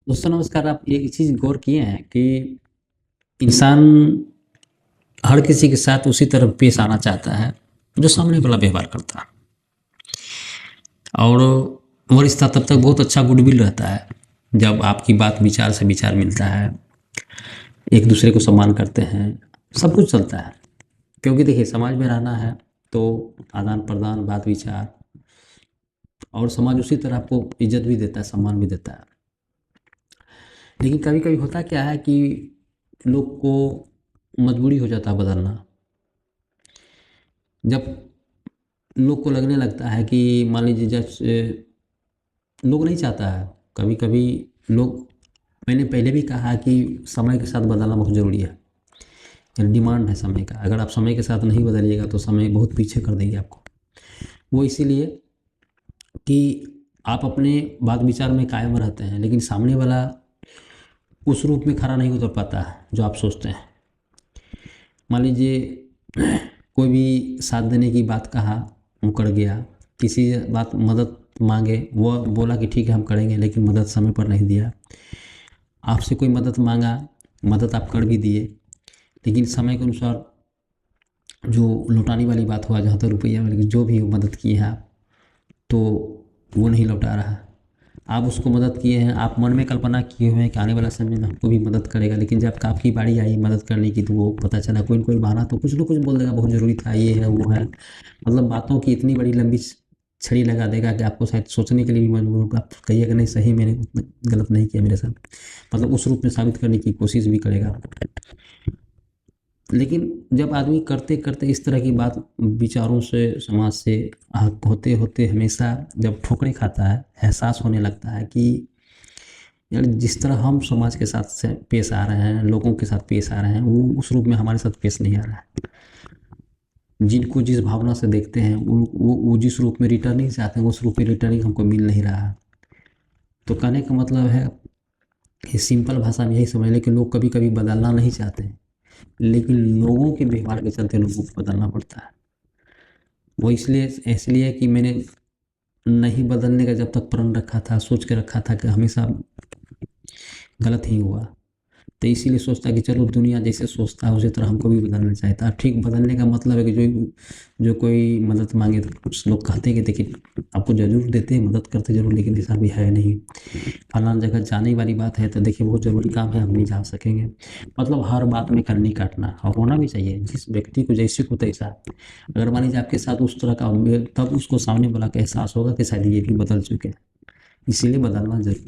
दोस्तों नमस्कार। आप एक चीज़ गौर किए हैं कि इंसान हर किसी के साथ उसी तरह पेश आना चाहता है जो सामने वाला व्यवहार करता है। और वो रिश्ता तब तक बहुत अच्छा गुडविल रहता है जब आपकी बात विचार से विचार मिलता है, एक दूसरे को सम्मान करते हैं, सब कुछ चलता है। क्योंकि देखिए समाज में रहना है तो आदान प्रदान बात विचार, और समाज उसी तरह आपको इज्जत भी देता है, सम्मान भी देता है। लेकिन कभी कभी होता क्या है कि लोग को मजबूरी हो जाता है बदलना। जब लोग को लगने लगता है कि मान लीजिए जैसे लोग नहीं चाहता है, कभी कभी लोग, मैंने पहले भी कहा है कि समय के साथ बदलना बहुत ज़रूरी है। डिमांड है समय का, अगर आप समय के साथ नहीं बदलिएगा तो समय बहुत पीछे कर देगी आपको। वो इसीलिए कि आप अपने बात विचार में कायम रहते हैं, लेकिन सामने वाला उस रूप में खड़ा नहीं उतर पाता है जो आप सोचते हैं। मान लीजिए कोई भी साथ देने की बात कहा, मुकर गया, किसी बात मदद मांगे, वो बोला कि ठीक है हम करेंगे, लेकिन मदद समय पर नहीं दिया। आपसे कोई मदद मांगा, मदद आप कर भी दिए, लेकिन समय के अनुसार जो लौटाने वाली बात हुआ, जहाँ तक रुपया वाली जो भी मदद किए हैं आप, तो वो नहीं लौटा रहा। आप उसको मदद किए हैं, आप मन में कल्पना किए हुए हैं कि आने वाला समय में हमको भी मदद करेगा, लेकिन जब आपकी बारी आई मदद करने की तो वो पता चला कोई न कोई बहाना तो कुछ न कुछ बोल देगा, बहुत ज़रूरी था, ये है वो है। मतलब बातों की इतनी बड़ी लंबी छड़ी लगा देगा कि आपको शायद सोचने के लिए भी मजबूर होगा। आप कहिएगा नहीं सही मैंने उतना गलत नहीं किया मेरे साथ, मतलब उस रूप में साबित करने की कोशिश भी करेगा। लेकिन जब आदमी करते करते इस तरह की बात विचारों से, समाज से होते होते हमेशा जब ठोकरें खाता है, एहसास होने लगता है कि यार जिस तरह हम समाज के साथ से पेश आ रहे हैं, लोगों के साथ पेश आ रहे हैं, वो उस रूप में हमारे साथ पेश नहीं आ रहा है। जिनको जिस भावना से देखते हैं वो जिस रूप में रिटर्निंग चाहते हैं, उस रूप में रिटर्निंग हमको मिल नहीं रहा है। तो कहने का मतलब है कि सिंपल भाषा में यही समझ लें कि लोग कभी कभी बदलना नहीं चाहते हैं, लेकिन लोगों के व्यवहार के चलते लोगों को बदलना पड़ता है। वो इसलिए इसलिए कि मैंने नहीं बदलने का जब तक प्रण रखा था, सोच के रखा था कि हमेशा गलत ही हुआ, तो इसीलिए सोचता कि चलो दुनिया जैसे सोचता है उसी तरह हमको भी बदलना चाहता है। ठीक बदलने का मतलब है कि जो कोई मदद मांगे तो कुछ लोग कहते हैं कि देखिए आपको ज़रूर देते हैं, मदद करते ज़रूर, लेकिन ऐसा भी है नहीं। फलाना जगह जाने वाली बात है तो देखिए बहुत ज़रूरी काम है, हम नहीं जा सकेंगे। मतलब हर बात में करनी काटना, और होना भी चाहिए, जिस व्यक्ति को जैसे को तैसा। अगर मान लीजिए आपके साथ उस तरह का तब उसको सामने वाला का एहसास होगा कि शायद ये भी बदल चुके हैं, इसीलिए बदलना जरूरी।